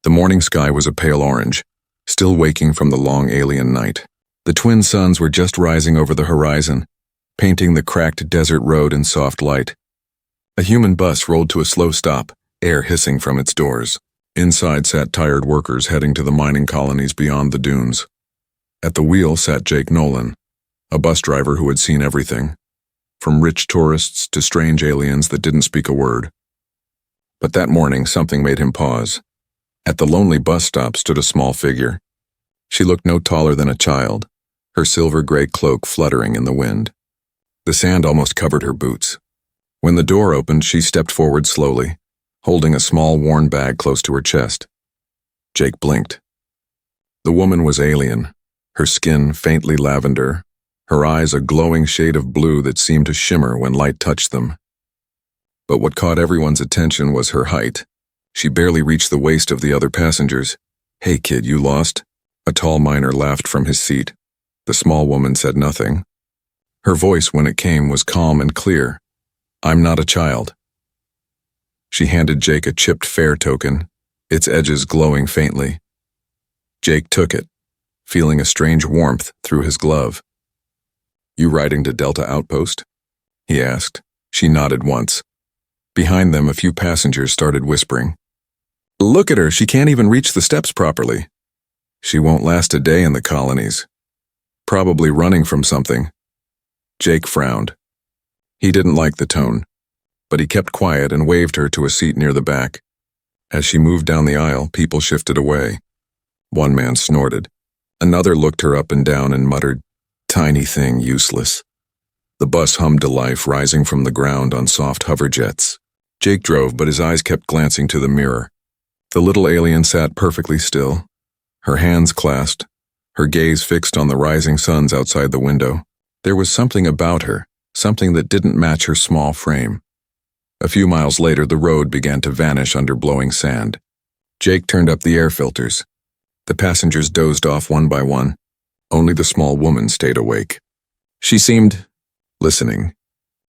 The morning sky was a pale orange, still waking from the long alien night. The twin suns were just rising over the horizon, painting the cracked desert road in soft light. A human bus rolled to a slow stop, air hissing from its doors. Inside sat tired workers heading to the mining colonies beyond the dunes. At the wheel sat Jake Nolan, a bus driver who had seen everything, from rich tourists to strange aliens that didn't speak a word. But that morning something made him pause. At the lonely bus stop stood a small figure. She looked no taller than a child, her silver-gray cloak fluttering in the wind. The sand almost covered her boots. When the door opened, she stepped forward slowly, holding a small worn bag close to her chest. Jake blinked. The woman was alien, her skin faintly lavender, her eyes a glowing shade of blue that seemed to shimmer when light touched them. But what caught everyone's attention was her height. She barely reached the waist of the other passengers. "Hey kid, you lost?" A tall miner laughed from his seat. The small woman said nothing. Her voice, when it came, was calm and clear. "I'm not a child." She handed Jake a chipped fare token, its edges glowing faintly. Jake took it, feeling a strange warmth through his glove. "You riding to Delta Outpost?" he asked. She nodded once. Behind them, a few passengers started whispering. "Look at her, she can't even reach the steps properly." "She won't last a day in the colonies. Probably running from something." Jake frowned. He didn't like the tone, but he kept quiet and waved her to a seat near the back. As she moved down the aisle, people shifted away. One man snorted. Another looked her up and down and muttered, "Tiny thing, useless." The bus hummed to life, rising from the ground on soft hover jets. Jake drove, but his eyes kept glancing to the mirror. The little alien sat perfectly still, her hands clasped, her gaze fixed on the rising suns outside the window. There was something about her, something that didn't match her small frame. A few miles later, the road began to vanish under blowing sand. Jake turned up the air filters. The passengers dozed off one by one. Only the small woman stayed awake. She seemed listening.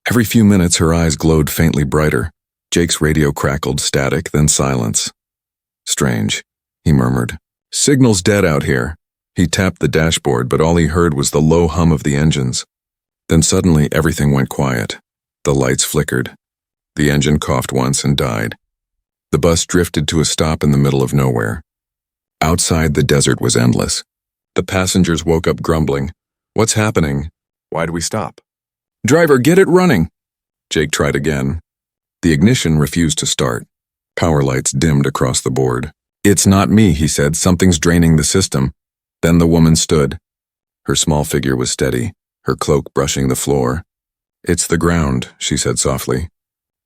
Every few minutes, her eyes glowed faintly brighter. Jake's radio crackled, static, then silence. "Strange," he murmured. "Signal's dead out here." He tapped the dashboard, but all he heard was the low hum of the engines. Then suddenly everything went quiet. The lights flickered. The engine coughed once and died. The bus drifted to a stop in the middle of nowhere. Outside, the desert was endless. The passengers woke up grumbling. "What's happening? Why'd we stop?" "Driver, get it running!" Jake tried again. The ignition refused to start. Power lights dimmed across the board. "It's not me," he said. "Something's draining the system." Then the woman stood. Her small figure was steady, her cloak brushing the floor. "It's the ground," she said softly.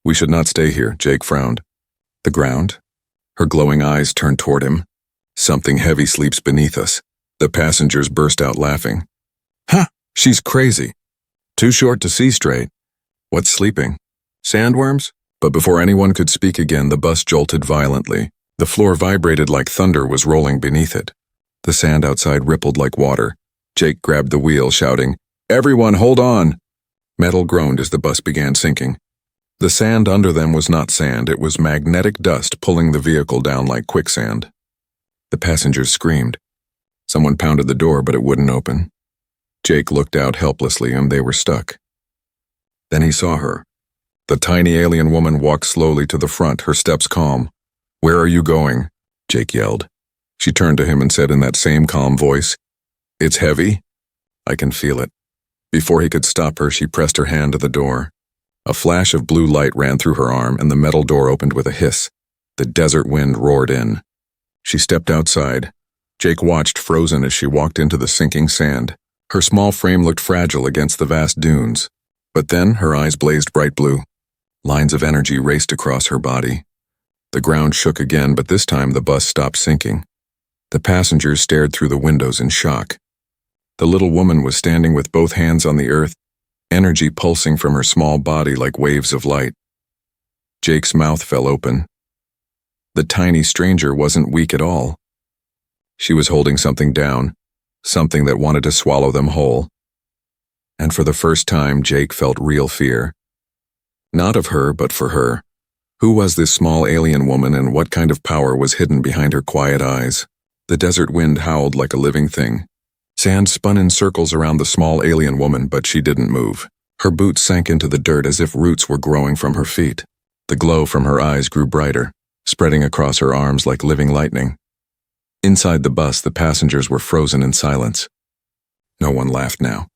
"We should not stay here," Jake frowned. "The ground?" Her glowing eyes turned toward him. "Something heavy sleeps beneath us." The passengers burst out laughing. "Ha! She's crazy. Too short to see straight. What's sleeping? Sandworms?" But before anyone could speak again, the bus jolted violently. The floor vibrated like thunder was rolling beneath it. The sand outside rippled like water. Jake grabbed the wheel, shouting, "Everyone, hold on!" Metal groaned as the bus began sinking. The sand under them was not sand, it was magnetic dust pulling the vehicle down like quicksand. The passengers screamed. Someone pounded the door, but it wouldn't open. Jake looked out helplessly, and they were stuck. Then he saw her. The tiny alien woman walked slowly to the front, her steps calm. "Where are you going?" Jake yelled. She turned to him and said in that same calm voice, "It's heavy. I can feel it." Before he could stop her, she pressed her hand to the door. A flash of blue light ran through her arm, and the metal door opened with a hiss. The desert wind roared in. She stepped outside. Jake watched, frozen, as she walked into the sinking sand. Her small frame looked fragile against the vast dunes. But then her eyes blazed bright blue. Lines of energy raced across her body. The ground shook again, but this time the bus stopped sinking. The passengers stared through the windows in shock. The little woman was standing with both hands on the earth, energy pulsing from her small body like waves of light. Jake's mouth fell open. The tiny stranger wasn't weak at all. She was holding something down, something that wanted to swallow them whole. And for the first time, Jake felt real fear. Not of her, but for her. Who was this small alien woman and what kind of power was hidden behind her quiet eyes? The desert wind howled like a living thing. Sand spun in circles around the small alien woman, but she didn't move. Her boots sank into the dirt as if roots were growing from her feet. The glow from her eyes grew brighter, spreading across her arms like living lightning. Inside the bus, the passengers were frozen in silence. No one laughed now.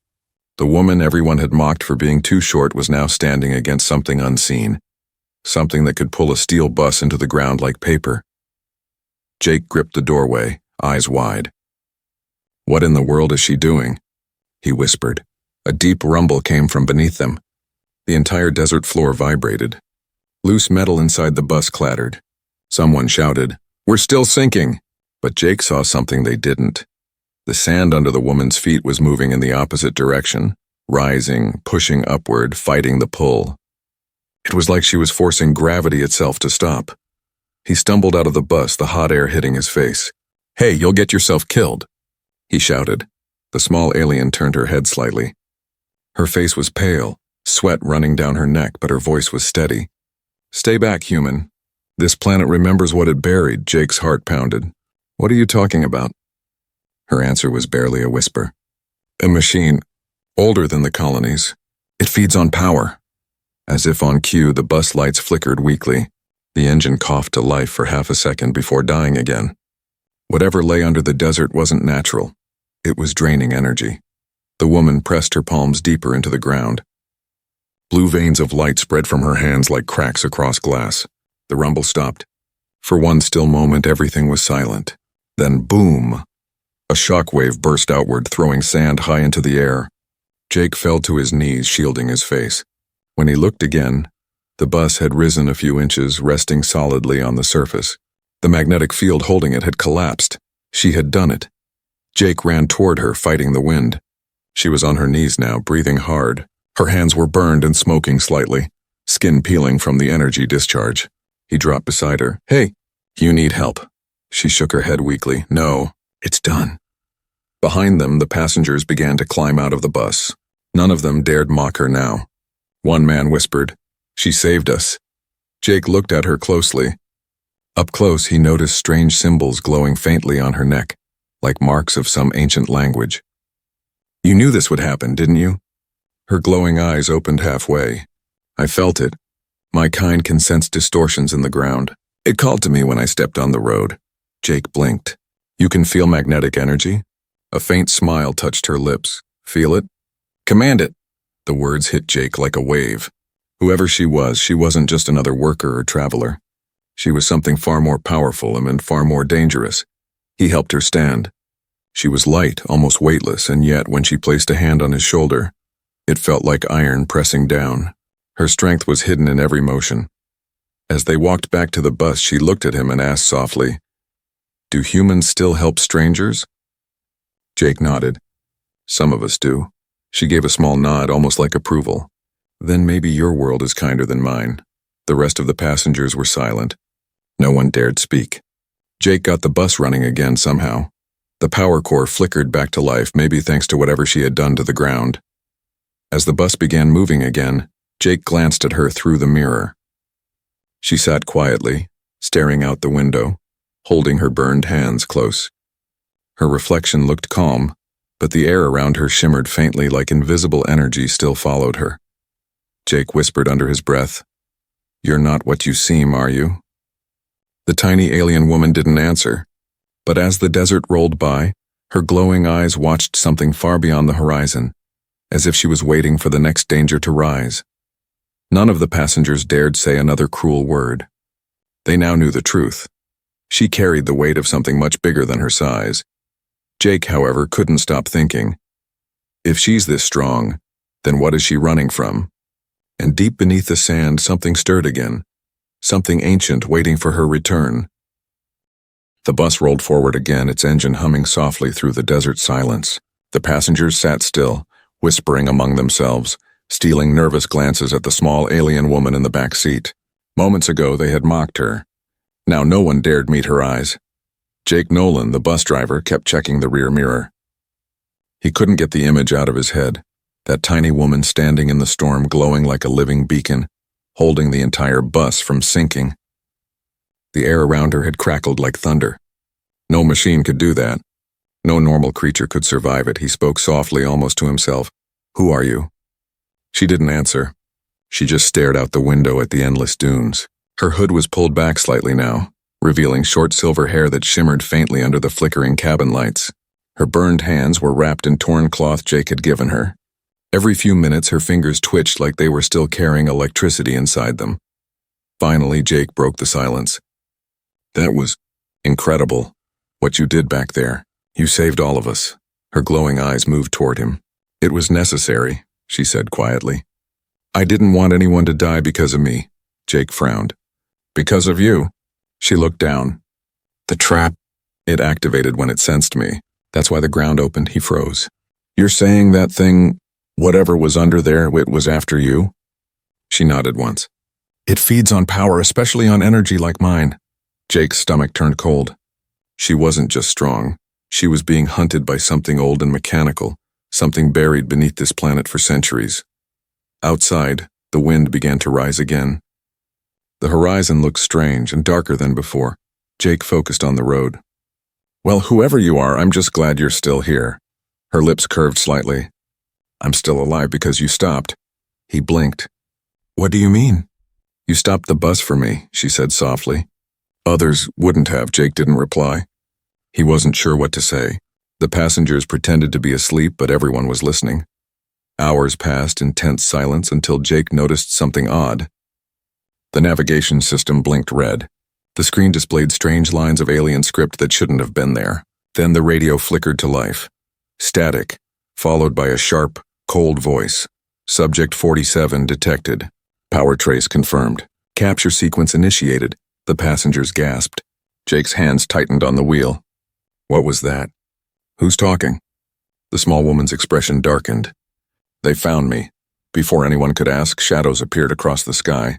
The woman everyone had mocked for being too short was now standing against something unseen, something that could pull a steel bus into the ground like paper. Jake gripped the doorway, eyes wide. "What in the world is she doing?" he whispered. A deep rumble came from beneath them. The entire desert floor vibrated. Loose metal inside the bus clattered. Someone shouted, "We're still sinking!" But Jake saw something they didn't. The sand under the woman's feet was moving in the opposite direction, rising, pushing upward, fighting the pull. It was like she was forcing gravity itself to stop. He stumbled out of the bus, the hot air hitting his face. "Hey, you'll get yourself killed," he shouted. The small alien turned her head slightly. Her face was pale, sweat running down her neck, but her voice was steady. "Stay back, human. This planet remembers what it buried." Jake's heart pounded. "What are you talking about?" Her answer was barely a whisper. "A machine, older than the colonies. It feeds on power." As if on cue, the bus lights flickered weakly. The engine coughed to life for half a second before dying again. Whatever lay under the desert wasn't natural. It was draining energy. The woman pressed her palms deeper into the ground. Blue veins of light spread from her hands like cracks across glass. The rumble stopped. For one still moment, everything was silent. Then boom! A shockwave burst outward, throwing sand high into the air. Jake fell to his knees, shielding his face. When he looked again, the bus had risen a few inches, resting solidly on the surface. The magnetic field holding it had collapsed. She had done it. Jake ran toward her, fighting the wind. She was on her knees now, breathing hard. Her hands were burned and smoking slightly, skin peeling from the energy discharge. He dropped beside her. "Hey, you need help." She shook her head weakly. "No, it's done." Behind them, the passengers began to climb out of the bus. None of them dared mock her now. One man whispered, "She saved us." Jake looked at her closely. Up close, he noticed strange symbols glowing faintly on her neck, like marks of some ancient language. "You knew this would happen, didn't you?" Her glowing eyes opened halfway. "I felt it. My kind can sense distortions in the ground. It called to me when I stepped on the road." Jake blinked. "You can feel magnetic energy?" A faint smile touched her lips. "Feel it?" "Command it." The words hit Jake like a wave. Whoever she wasn't just another worker or traveler. She was something far more powerful and far more dangerous. He helped her stand. She was light, almost weightless, and yet when she placed a hand on his shoulder, it felt like iron pressing down. Her strength was hidden in every motion. As they walked back to the bus, she looked at him and asked softly, "Do humans still help strangers?" Jake nodded. "Some of us do." She gave a small nod, almost like approval. "Then maybe your world is kinder than mine." The rest of the passengers were silent. No one dared speak. Jake got the bus running again somehow. The power core flickered back to life, maybe thanks to whatever she had done to the ground. As the bus began moving again, Jake glanced at her through the mirror. She sat quietly, staring out the window, holding her burned hands close. Her reflection looked calm, but the air around her shimmered faintly like invisible energy still followed her. Jake whispered under his breath, "You're not what you seem, are you?" The tiny alien woman didn't answer, but as the desert rolled by, her glowing eyes watched something far beyond the horizon, as if she was waiting for the next danger to rise. None of the passengers dared say another cruel word. They now knew the truth. She carried the weight of something much bigger than her size. Jake, however, couldn't stop thinking, if she's this strong, then what is she running from? And deep beneath the sand, something stirred again, something ancient waiting for her return. The bus rolled forward again, its engine humming softly through the desert silence. The passengers sat still, whispering among themselves, stealing nervous glances at the small alien woman in the back seat. Moments ago they had mocked her. Now no one dared meet her eyes. Jake Nolan, the bus driver, kept checking the rear mirror. He couldn't get the image out of his head, that tiny woman standing in the storm glowing like a living beacon, holding the entire bus from sinking. The air around her had crackled like thunder. No machine could do that. No normal creature could survive it. He spoke softly, almost to himself. "Who are you?" She didn't answer. She just stared out the window at the endless dunes. Her hood was pulled back slightly now, revealing short silver hair that shimmered faintly under the flickering cabin lights. Her burned hands were wrapped in torn cloth Jake had given her. Every few minutes her fingers twitched like they were still carrying electricity inside them. Finally, Jake broke the silence. "That was incredible, what you did back there. You saved all of us." Her glowing eyes moved toward him. "It was necessary," she said quietly. "I didn't want anyone to die because of me." Jake frowned. "Because of you?" She looked down. "The trap. It activated when it sensed me. That's why the ground opened." He froze. "You're saying that thing, whatever was under there, it was after you?" She nodded once. "It feeds on power, especially on energy like mine." Jake's stomach turned cold. She wasn't just strong. She was being hunted by something old and mechanical, something buried beneath this planet for centuries. Outside, the wind began to rise again. The horizon looked strange and darker than before. Jake focused on the road. "Well, whoever you are, I'm just glad you're still here." Her lips curved slightly. "I'm still alive because you stopped." He blinked. "What do you mean?" "You stopped the bus for me," she said softly. "Others wouldn't have." Jake didn't reply. He wasn't sure what to say. The passengers pretended to be asleep, but everyone was listening. Hours passed in tense silence until Jake noticed something odd. The navigation system blinked red. The screen displayed strange lines of alien script that shouldn't have been there. Then the radio flickered to life. Static, followed by a sharp, cold voice. "Subject 47 detected. Power trace confirmed. Capture sequence initiated." The passengers gasped. Jake's hands tightened on the wheel. What was that? "Who's talking?" The small woman's expression darkened. "They found me." Before anyone could ask, shadows appeared across the sky.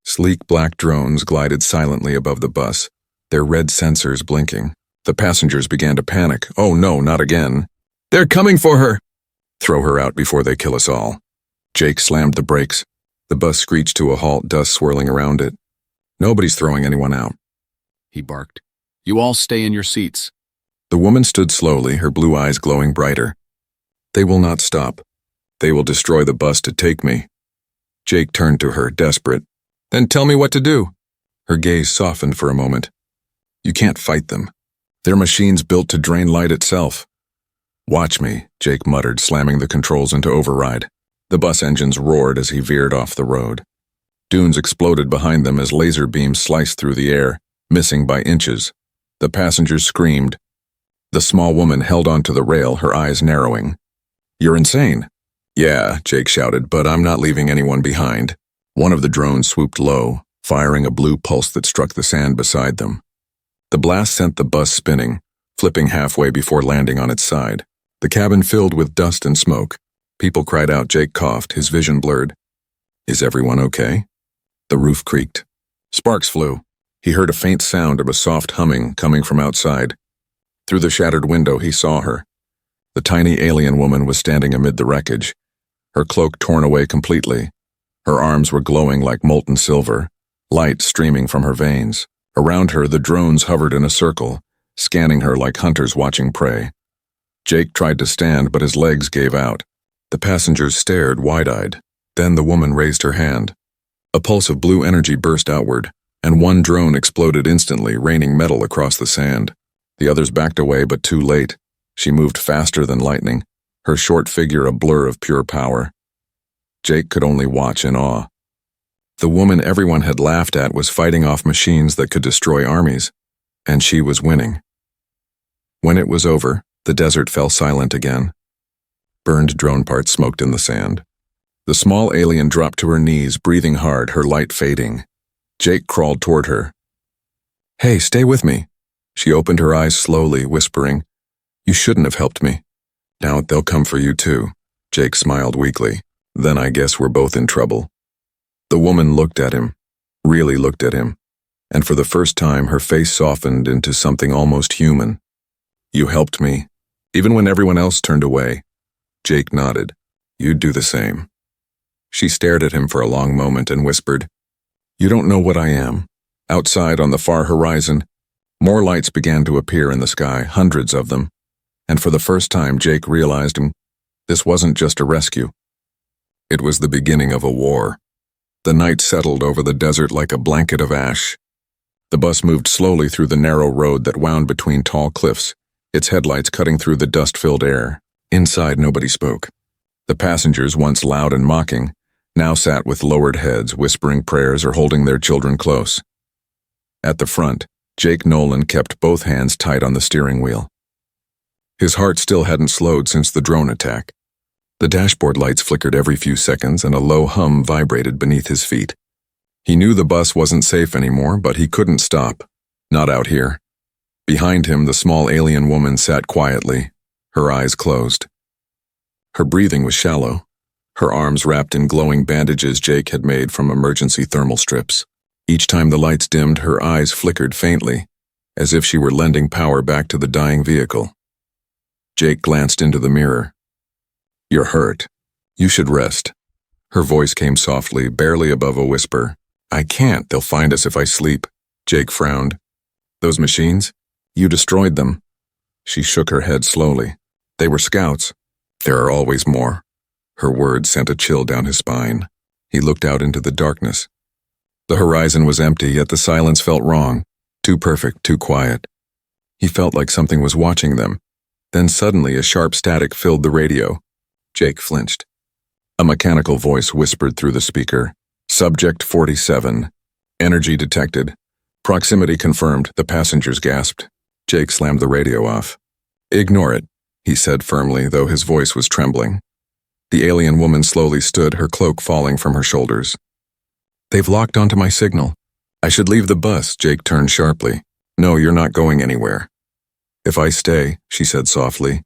Sleek black drones glided silently above the bus, their red sensors blinking. The passengers began to panic. "Oh no, not again. They're coming for her!" "Throw her out before they kill us all." Jake slammed the brakes. The bus screeched to a halt, dust swirling around it. "Nobody's throwing anyone out," he barked. "You all stay in your seats." The woman stood slowly, her blue eyes glowing brighter. "They will not stop. They will destroy the bus to take me." Jake turned to her, desperate. "Then tell me what to do." Her gaze softened for a moment. "You can't fight them. They're machines built to drain light itself." "Watch me," Jake muttered, slamming the controls into override. The bus engines roared as he veered off the road. Dunes exploded behind them as laser beams sliced through the air, missing by inches. The passengers screamed. The small woman held onto the rail, her eyes narrowing. "You're insane." "Yeah," Jake shouted, "but I'm not leaving anyone behind." One of the drones swooped low, firing a blue pulse that struck the sand beside them. The blast sent the bus spinning, flipping halfway before landing on its side. The cabin filled with dust and smoke. People cried out. Jake coughed, his vision blurred. "Is everyone okay?" The roof creaked. Sparks flew. He heard a faint sound of a soft humming coming from outside. Through the shattered window, he saw her. The tiny alien woman was standing amid the wreckage, her cloak torn away completely. Her arms were glowing like molten silver, light streaming from her veins. Around her, the drones hovered in a circle, scanning her like hunters watching prey. Jake tried to stand, but his legs gave out. The passengers stared wide-eyed. Then the woman raised her hand. A pulse of blue energy burst outward, and one drone exploded instantly, raining metal across the sand. The others backed away, but too late. She moved faster than lightning, her short figure a blur of pure power. Jake could only watch in awe. The woman everyone had laughed at was fighting off machines that could destroy armies, and she was winning. When it was over, the desert fell silent again. Burned drone parts smoked in the sand. The small alien dropped to her knees, breathing hard, her light fading. Jake crawled toward her. "Hey, stay with me." She opened her eyes slowly, whispering, "You shouldn't have helped me." "Now they'll come for you too." Jake smiled weakly. "Then I guess we're both in trouble." The woman looked at him, really looked at him, and for the first time her face softened into something almost human. "You helped me, even when everyone else turned away." Jake nodded. "You'd do the same." She stared at him for a long moment and whispered, You don't know what I am. Outside on the far horizon, more lights began to appear in the sky, hundreds of them. And for the first time, Jake realized this wasn't just a rescue. It was the beginning of a war. The night settled over the desert like a blanket of ash. The bus moved slowly through the narrow road that wound between tall cliffs, its headlights cutting through the dust-filled air. Inside, nobody spoke. The passengers, once loud and mocking, now sat with lowered heads, whispering prayers or holding their children close. At the front, Jake Nolan kept both hands tight on the steering wheel. His heart still hadn't slowed since the drone attack. The dashboard lights flickered every few seconds and a low hum vibrated beneath his feet. He knew the bus wasn't safe anymore, but he couldn't stop. Not out here. Behind him, the small alien woman sat quietly, her eyes closed. Her breathing was shallow, her arms wrapped in glowing bandages Jake had made from emergency thermal strips. Each time the lights dimmed, her eyes flickered faintly, as if she were lending power back to the dying vehicle. Jake glanced into the mirror. "You're hurt. You should rest." Her voice came softly, barely above a whisper. "I can't. They'll find us if I sleep." Jake frowned. "Those machines? You destroyed them." She shook her head slowly. "They were scouts. There are always more." Her words sent a chill down his spine. He looked out into the darkness. The horizon was empty, yet the silence felt wrong. Too perfect, too quiet. He felt like something was watching them. Then suddenly a sharp static filled the radio. Jake flinched. A mechanical voice whispered through the speaker. "Subject 47. Energy detected. Proximity confirmed," the passengers gasped. Jake slammed the radio off. "Ignore it," he said firmly, though his voice was trembling. The alien woman slowly stood, her cloak falling from her shoulders. "They've locked onto my signal. I should leave the bus," Jake turned sharply. "No, you're not going anywhere." "If I stay," she said softly,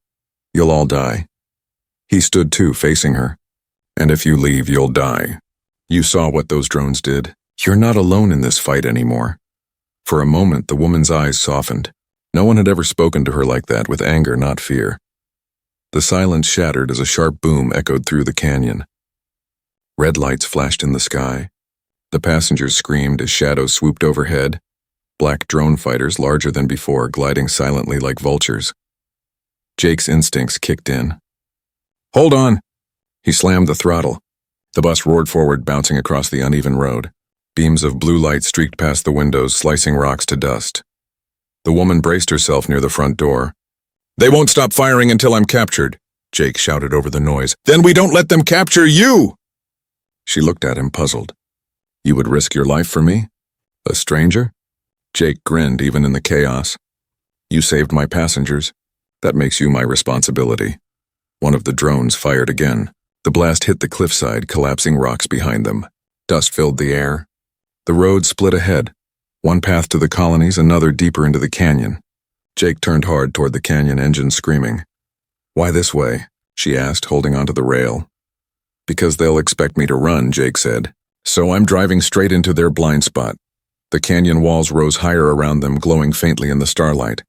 "you'll all die." He stood too, facing her. "And if you leave, you'll die. You saw what those drones did. You're not alone in this fight anymore." For a moment, the woman's eyes softened. No one had ever spoken to her like that, with anger, not fear. The silence shattered as a sharp boom echoed through the canyon. Red lights flashed in the sky. The passengers screamed as shadows swooped overhead, black drone fighters larger than before, gliding silently like vultures. Jake's instincts kicked in. "Hold on!" He slammed the throttle. The bus roared forward, bouncing across the uneven road. Beams of blue light streaked past the windows, slicing rocks to dust. The woman braced herself near the front door. "They won't stop firing until I'm captured," Jake shouted over the noise. "Then we don't let them capture you!" She looked at him, puzzled. "You would risk your life for me? A stranger?" Jake grinned even in the chaos. "You saved my passengers. That makes you my responsibility." One of the drones fired again. The blast hit the cliffside, collapsing rocks behind them. Dust filled the air. The road split ahead. One path to the colonies, another deeper into the canyon. Jake turned hard toward the canyon engine, screaming. "Why this way?" she asked, holding onto the rail. "Because they'll expect me to run," Jake said. "So I'm driving straight into their blind spot." The canyon walls rose higher around them, glowing faintly in the starlight.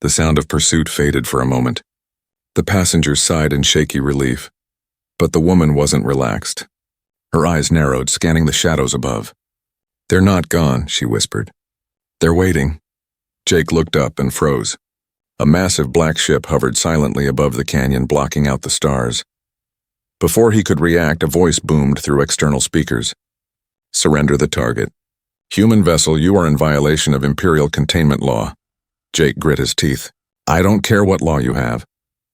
The sound of pursuit faded for a moment. The passengers sighed in shaky relief. But the woman wasn't relaxed. Her eyes narrowed, scanning the shadows above. "They're not gone," she whispered. "They're waiting." Jake looked up and froze. A massive black ship hovered silently above the canyon, blocking out the stars. Before he could react, a voice boomed through external speakers. "Surrender the target. Human vessel, you are in violation of Imperial containment law." Jake grit his teeth. "I don't care what law you have.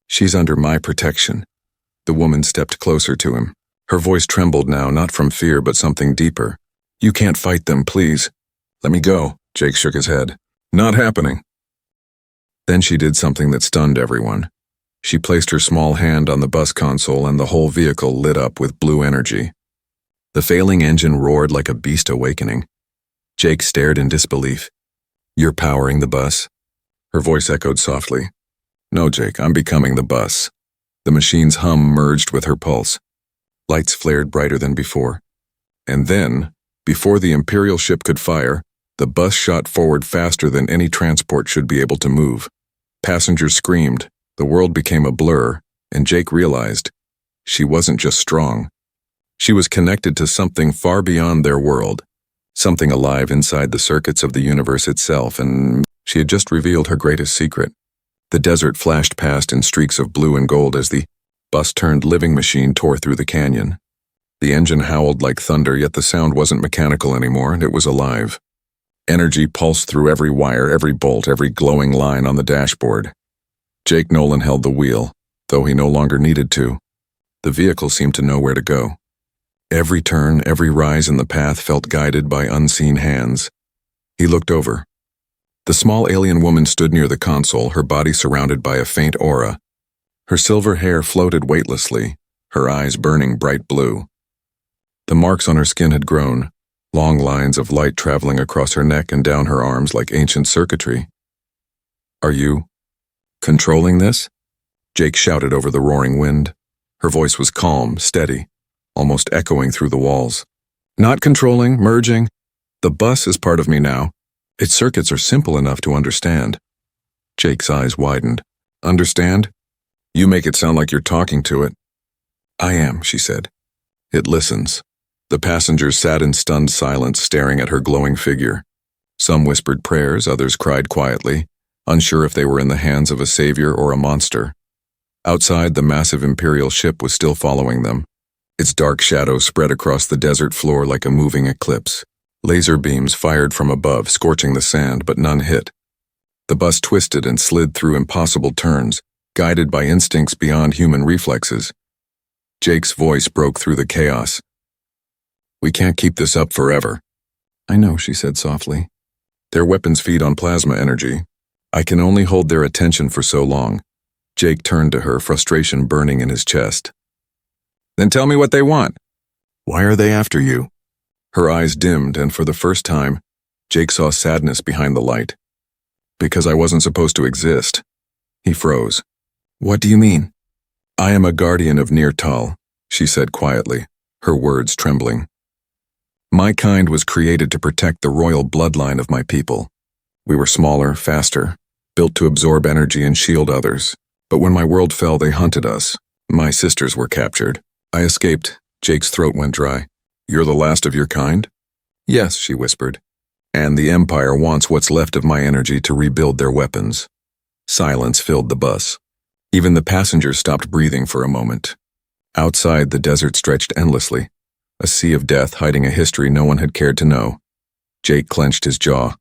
She's under my protection." The woman stepped closer to him. Her voice trembled now, not from fear, but something deeper. "You can't fight them, please. Let me go." Jake shook his head. "Not happening." Then she did something that stunned everyone. She placed her small hand on the bus console and the whole vehicle lit up with blue energy. The failing engine roared like a beast awakening. Jake stared in disbelief. "You're powering the bus?" Her voice echoed softly. "No, Jake, I'm becoming the bus." The machine's hum merged with her pulse. Lights flared brighter than before. And then, before the Imperial ship could fire, the bus shot forward faster than any transport should be able to move. Passengers screamed, the world became a blur, and Jake realized she wasn't just strong. She was connected to something far beyond their world, something alive inside the circuits of the universe itself, and she had just revealed her greatest secret. The desert flashed past in streaks of blue and gold as the bus-turned-living machine tore through the canyon. The engine howled like thunder, yet the sound wasn't mechanical anymore, and it was alive. Energy pulsed through every wire, every bolt, every glowing line on the dashboard. Jake Nolan held the wheel, though he no longer needed to. The vehicle seemed to know where to go. Every turn, every rise in the path felt guided by unseen hands. He looked over. The small alien woman stood near the console, her body surrounded by a faint aura. Her silver hair floated weightlessly, her eyes burning bright blue. The marks on her skin had grown, long lines of light traveling across her neck and down her arms like ancient circuitry. "Are you controlling this?" Jake shouted over the roaring wind. Her voice was calm, steady, almost echoing through the walls. "Not controlling, merging. The bus is part of me now. Its circuits are simple enough to understand." Jake's eyes widened. "Understand? You make it sound like you're talking to it." "I am," she said. "It listens." The passengers sat in stunned silence, staring at her glowing figure. Some whispered prayers, others cried quietly, unsure if they were in the hands of a savior or a monster. Outside, the massive Imperial ship was still following them. Its dark shadow spread across the desert floor like a moving eclipse. Laser beams fired from above, scorching the sand, but none hit. The bus twisted and slid through impossible turns, guided by instincts beyond human reflexes. Jake's voice broke through the chaos. "We can't keep this up forever." "I know," she said softly. "Their weapons feed on plasma energy. I can only hold their attention for so long." Jake turned to her, frustration burning in his chest. "Then tell me what they want. Why are they after you?" Her eyes dimmed, and for the first time, Jake saw sadness behind the light. "Because I wasn't supposed to exist." He froze. "What do you mean?" "I am a guardian of Nirtal," she said quietly, her words trembling. "My kind was created to protect the royal bloodline of my people. We were smaller, faster, built to absorb energy and shield others. But when my world fell, they hunted us. My sisters were captured. I escaped." Jake's throat went dry. "You're the last of your kind?" "Yes," she whispered. "And the Empire wants what's left of my energy to rebuild their weapons." Silence filled the bus. Even the passengers stopped breathing for a moment. Outside, the desert stretched endlessly, a sea of death hiding a history no one had cared to know. Jake clenched his jaw.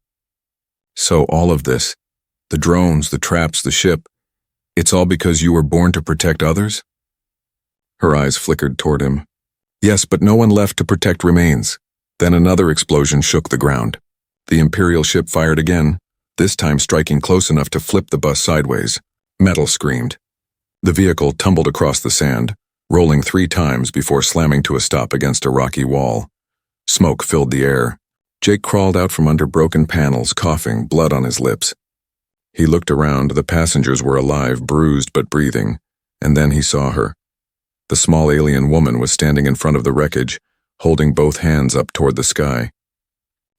"So all of this, the drones, the traps, the ship, it's all because you were born to protect others?" Her eyes flickered toward him. "Yes, but no one left to protect remains." Then another explosion shook the ground. The Imperial ship fired again, this time striking close enough to flip the bus sideways. Metal screamed. The vehicle tumbled across the sand, rolling 3 times before slamming to a stop against a rocky wall. Smoke filled the air. Jake crawled out from under broken panels, coughing, blood on his lips. He looked around. The passengers were alive, bruised but breathing, and then he saw her. The small alien woman was standing in front of the wreckage, holding both hands up toward the sky.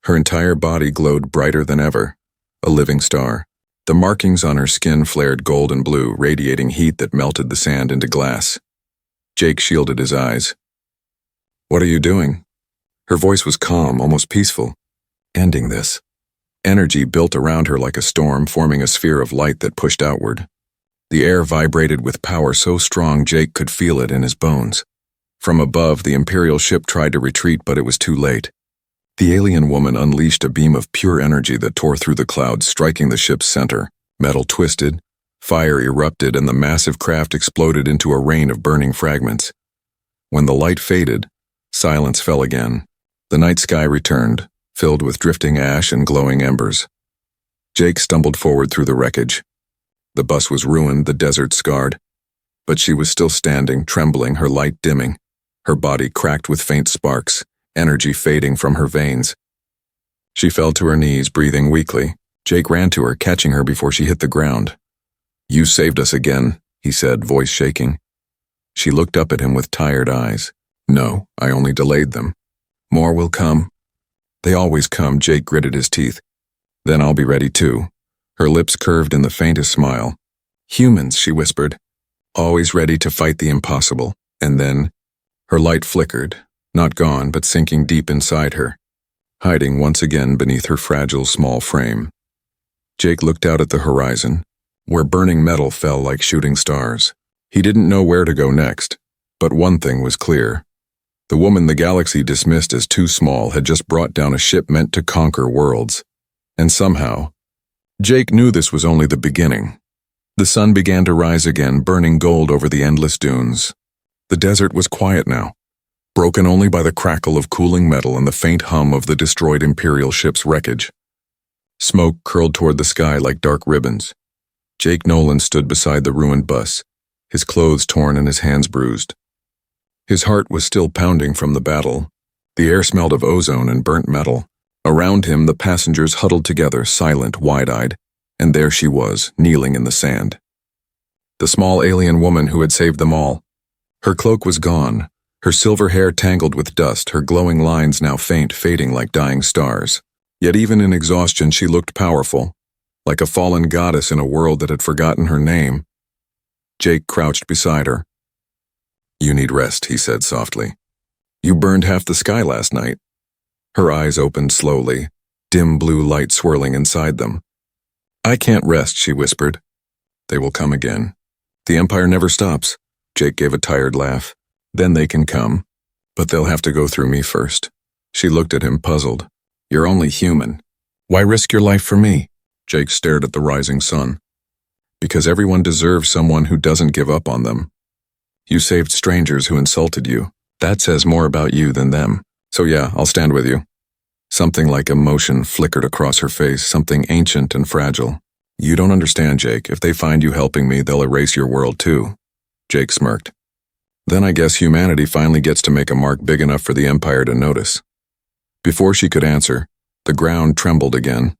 Her entire body glowed brighter than ever, a living star. The markings on her skin flared gold and blue, radiating heat that melted the sand into glass. Jake shielded his eyes. "What are you doing?" Her voice was calm, almost peaceful. "Ending this." Energy built around her like a storm, forming a sphere of light that pushed outward. The air vibrated with power so strong Jake could feel it in his bones. From above, the Imperial ship tried to retreat, but it was too late. The alien woman unleashed a beam of pure energy that tore through the clouds, striking the ship's center. Metal twisted, fire erupted, and the massive craft exploded into a rain of burning fragments. When the light faded, silence fell again. The night sky returned, filled with drifting ash and glowing embers. Jake stumbled forward through the wreckage. The bus was ruined, the desert scarred. But she was still standing, trembling, her light dimming, her body cracked with faint sparks, energy fading from her veins. She fell to her knees, breathing weakly. Jake ran to her, catching her before she hit the ground. "You saved us again," he said, voice shaking. She looked up at him with tired eyes. "No, I only delayed them. More will come." "They always come," Jake gritted his teeth. "Then I'll be ready too." Her lips curved in the faintest smile. "Humans," she whispered, "always ready to fight the impossible." And then, her light flickered, not gone, but sinking deep inside her. hiding once again beneath her fragile small frame. Jake looked out at the horizon, where burning metal fell like shooting stars. He didn't know where to go next, but one thing was clear. The woman the galaxy dismissed as too small had just brought down a ship meant to conquer worlds. And somehow, Jake knew this was only the beginning. The sun began to rise again, burning gold over the endless dunes. The desert was quiet now, broken only by the crackle of cooling metal and the faint hum of the destroyed Imperial ship's wreckage. Smoke curled toward the sky like dark ribbons. Jake Nolan stood beside the ruined bus, his clothes torn and his hands bruised. His heart was still pounding from the battle. The air smelled of ozone and burnt metal. Around him, the passengers huddled together, silent, wide-eyed, and there she was, kneeling in the sand. The small alien woman who had saved them all. Her cloak was gone, her silver hair tangled with dust, her glowing lines now faint, fading like dying stars. Yet even in exhaustion, she looked powerful, like a fallen goddess in a world that had forgotten her name. Jake crouched beside her. "You need rest," he said softly. "You burned half the sky last night." Her eyes opened slowly, dim blue light swirling inside them. "I can't rest," she whispered. "They will come again. The Empire never stops." Jake gave a tired laugh. "Then they can come. But they'll have to go through me first." She looked at him, puzzled. "You're only human. Why risk your life for me?" Jake stared at the rising sun. "Because everyone deserves someone who doesn't give up on them. You saved strangers who insulted you. That says more about you than them. So yeah, I'll stand with you." Something like emotion flickered across her face, something ancient and fragile. "You don't understand, Jake. If they find you helping me, they'll erase your world too." Jake smirked. "Then I guess humanity finally gets to make a mark big enough for the Empire to notice." Before she could answer, the ground trembled again.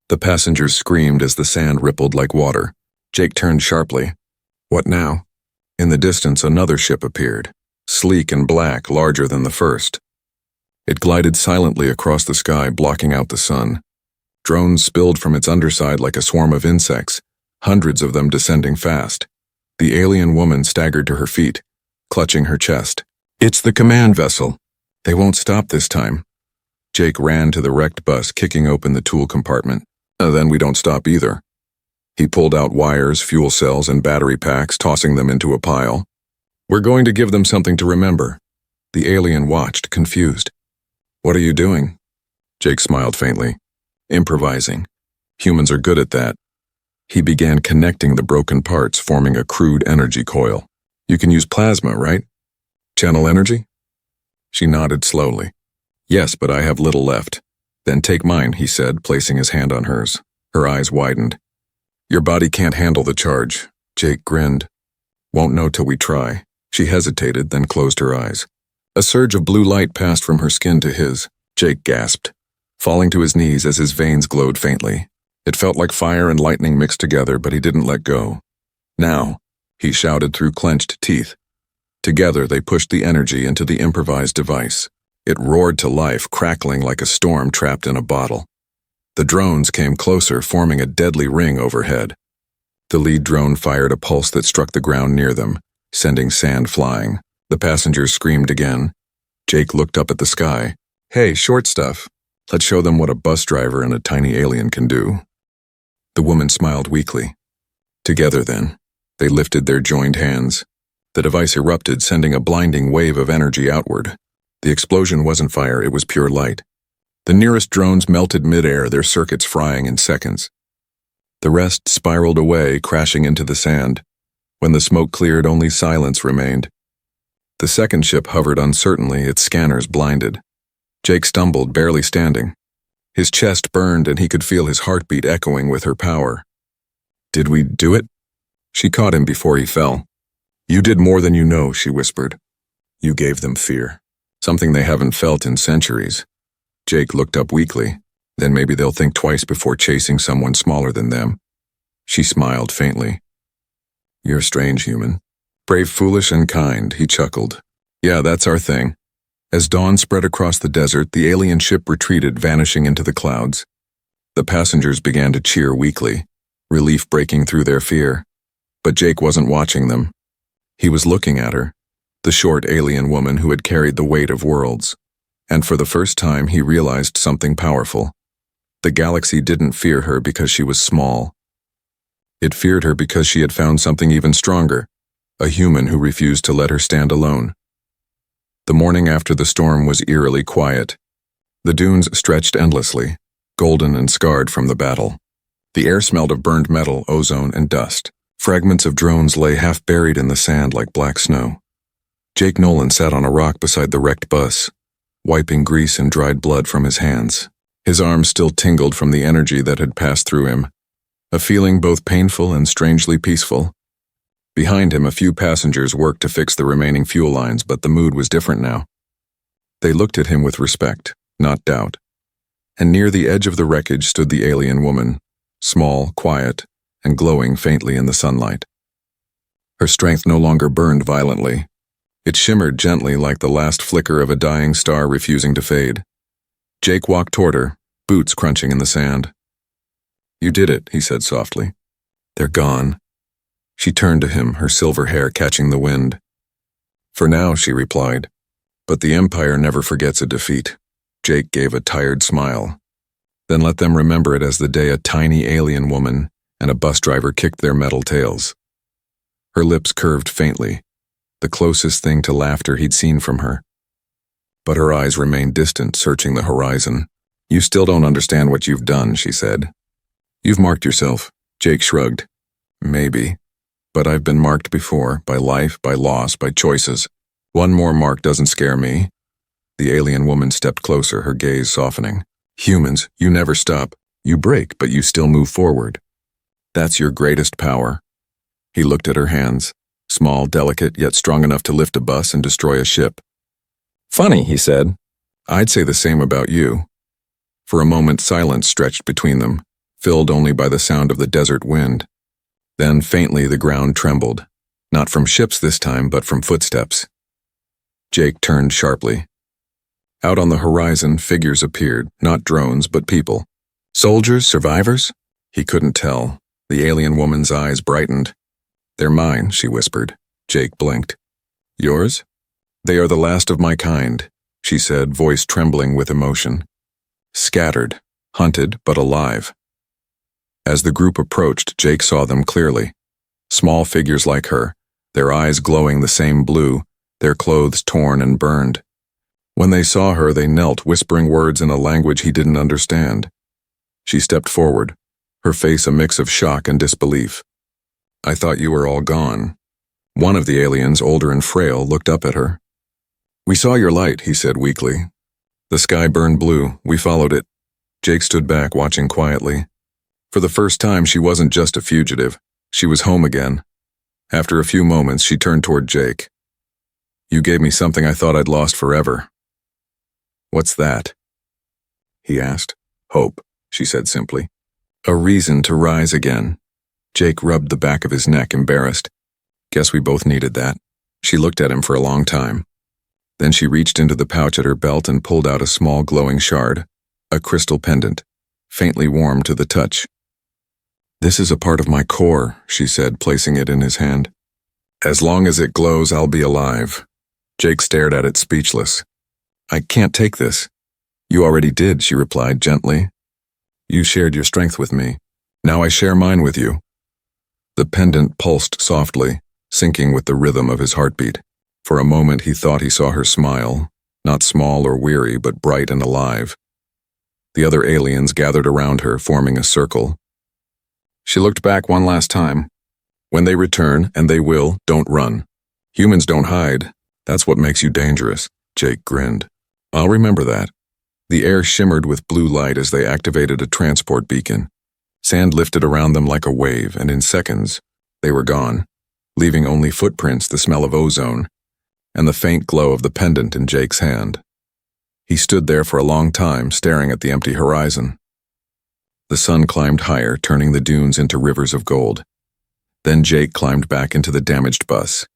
The passengers screamed as the sand rippled like water. Jake turned sharply. What now? In the distance, another ship appeared, sleek and black, larger than the first. It glided silently across the sky, blocking out the sun. Drones spilled from its underside like a swarm of insects, hundreds of them descending fast. The alien woman staggered to her feet, clutching her chest. "It's the command vessel. They won't stop this time." Jake ran to the wrecked bus, kicking open the tool compartment. Then we don't stop either. He pulled out wires, fuel cells, and battery packs, tossing them into a pile. "We're going to give them something to remember." The alien watched, confused. "What are you doing?" Jake smiled faintly. "Improvising. Humans are good at that." He began connecting the broken parts, forming a crude energy coil. "You can use plasma, right? Channel energy?" She nodded slowly. "Yes, but I have little left." "Then take mine," he said, placing his hand on hers. Her eyes widened. "Your body can't handle the charge." Jake grinned. "Won't know till we try." She hesitated, then closed her eyes. A surge of blue light passed from her skin to his. Jake gasped, falling to his knees as his veins glowed faintly. It felt like fire and lightning mixed together, but he didn't let go. "Now," he shouted through clenched teeth. Together they pushed the energy into the improvised device. It roared to life, crackling like a storm trapped in a bottle. The drones came closer, forming a deadly ring overhead. The lead drone fired a pulse that struck the ground near them, sending sand flying. The passengers screamed again. Jake looked up at the sky. "Hey, short stuff. Let's show them what a bus driver and a tiny alien can do." The woman smiled weakly. Together then, they lifted their joined hands. The device erupted, sending a blinding wave of energy outward. The explosion wasn't fire, it was pure light. The nearest drones melted midair, their circuits frying in seconds. The rest spiraled away, crashing into the sand. When the smoke cleared, only silence remained. The second ship hovered uncertainly, its scanners blinded. Jake stumbled, barely standing. His chest burned and he could feel his heartbeat echoing with her power. "Did we do it?" She caught him before he fell. "You did more than you know," she whispered. "You gave them fear. Something they haven't felt in centuries." Jake looked up weakly. "Then maybe they'll think twice before chasing someone smaller than them." She smiled faintly. "You're a strange human. Brave, foolish, and kind," he chuckled. "Yeah, that's our thing." As dawn spread across the desert, the alien ship retreated, vanishing into the clouds. The passengers began to cheer weakly, relief breaking through their fear. But Jake wasn't watching them. He was looking at her, the short alien woman who had carried the weight of worlds. And for the first time, he realized something powerful. The galaxy didn't fear her because she was small. It feared her because she had found something even stronger, a human who refused to let her stand alone. The morning after the storm was eerily quiet. The dunes stretched endlessly, golden and scarred from the battle. The air smelled of burned metal, ozone, and dust. Fragments of drones lay half buried in the sand like black snow. Jake Nolan sat on a rock beside the wrecked bus, wiping grease and dried blood from his hands. His arms still tingled from the energy that had passed through him, a feeling both painful and strangely peaceful. Behind him, a few passengers worked to fix the remaining fuel lines, but the mood was different now. They looked at him with respect, not doubt. And near the edge of the wreckage stood the alien woman, small, quiet, and glowing faintly in the sunlight. Her strength no longer burned violently. It shimmered gently like the last flicker of a dying star refusing to fade. Jake walked toward her, boots crunching in the sand. "You did it," he said softly. "They're gone." She turned to him, her silver hair catching the wind. "For now," she replied. "But the Empire never forgets a defeat." Jake gave a tired smile. "Then let them remember it as the day a tiny alien woman and a bus driver kicked their metal tails." Her lips curved faintly, the closest thing to laughter he'd seen from her. But her eyes remained distant, searching the horizon. "You still don't understand what you've done," she said. "You've marked yourself." Jake shrugged. "Maybe. But I've been marked before, by life, by loss, by choices. One more mark doesn't scare me." The alien woman stepped closer, her gaze softening. "Humans, you never stop. You break, but you still move forward. That's your greatest power." He looked at her hands, small, delicate, yet strong enough to lift a bus and destroy a ship. "Funny," he said. "I'd say the same about you." For a moment, silence stretched between them, filled only by the sound of the desert wind. Then, faintly, the ground trembled, not from ships this time, but from footsteps. Jake turned sharply. Out on the horizon, figures appeared, not drones, but people. Soldiers, survivors? He couldn't tell. The alien woman's eyes brightened. "They're mine," she whispered. Jake blinked. "Yours?" "They are the last of my kind," she said, voice trembling with emotion. "Scattered, hunted, but alive." As the group approached, Jake saw them clearly. Small figures like her, their eyes glowing the same blue, their clothes torn and burned. When they saw her, they knelt, whispering words in a language he didn't understand. She stepped forward, her face a mix of shock and disbelief. "I thought you were all gone." One of the aliens, older and frail, looked up at her. "We saw your light," he said weakly. "The sky burned blue. We followed it." Jake stood back, watching quietly. For the first time, she wasn't just a fugitive. She was home again. After a few moments, she turned toward Jake. "You gave me something I thought I'd lost forever." "What's that?" he asked. "Hope," she said simply. "A reason to rise again." Jake rubbed the back of his neck, embarrassed. "Guess we both needed that." She looked at him for a long time. Then she reached into the pouch at her belt and pulled out a small glowing shard, a crystal pendant, faintly warm to the touch. "This is a part of my core," she said, placing it in his hand. "As long as it glows, I'll be alive." Jake stared at it, speechless. "I can't take this." "You already did," she replied gently. "You shared your strength with me. Now I share mine with you." The pendant pulsed softly, syncing with the rhythm of his heartbeat. For a moment he thought he saw her smile, not small or weary, but bright and alive. The other aliens gathered around her, forming a circle. She looked back one last time. "When they return, and they will, don't run. Humans don't hide. That's what makes you dangerous." Jake grinned. "I'll remember that." The air shimmered with blue light as they activated a transport beacon. Sand lifted around them like a wave, and in seconds, they were gone, leaving only footprints, the smell of ozone, and the faint glow of the pendant in Jake's hand. He stood there for a long time, staring at the empty horizon. The sun climbed higher, turning the dunes into rivers of gold. Then Jake climbed back into the damaged bus.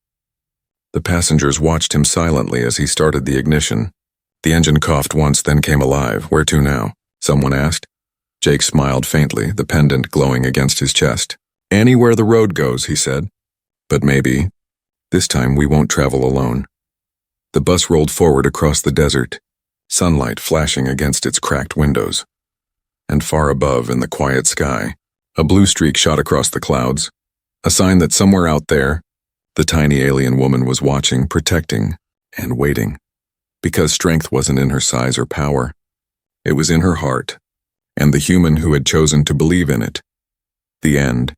The passengers watched him silently as he started the ignition. The engine coughed once, then came alive. "Where to now?" someone asked. Jake smiled faintly, the pendant glowing against his chest. "Anywhere the road goes," he said. "But maybe, this time we won't travel alone." The bus rolled forward across the desert. sunlight flashing against its cracked windows. And far above, in the quiet sky, a blue streak shot across the clouds, a sign that somewhere out there, the tiny alien woman was watching, protecting, and waiting. Because strength wasn't in her size or power. It was in her heart, and the human who had chosen to believe in it. The end.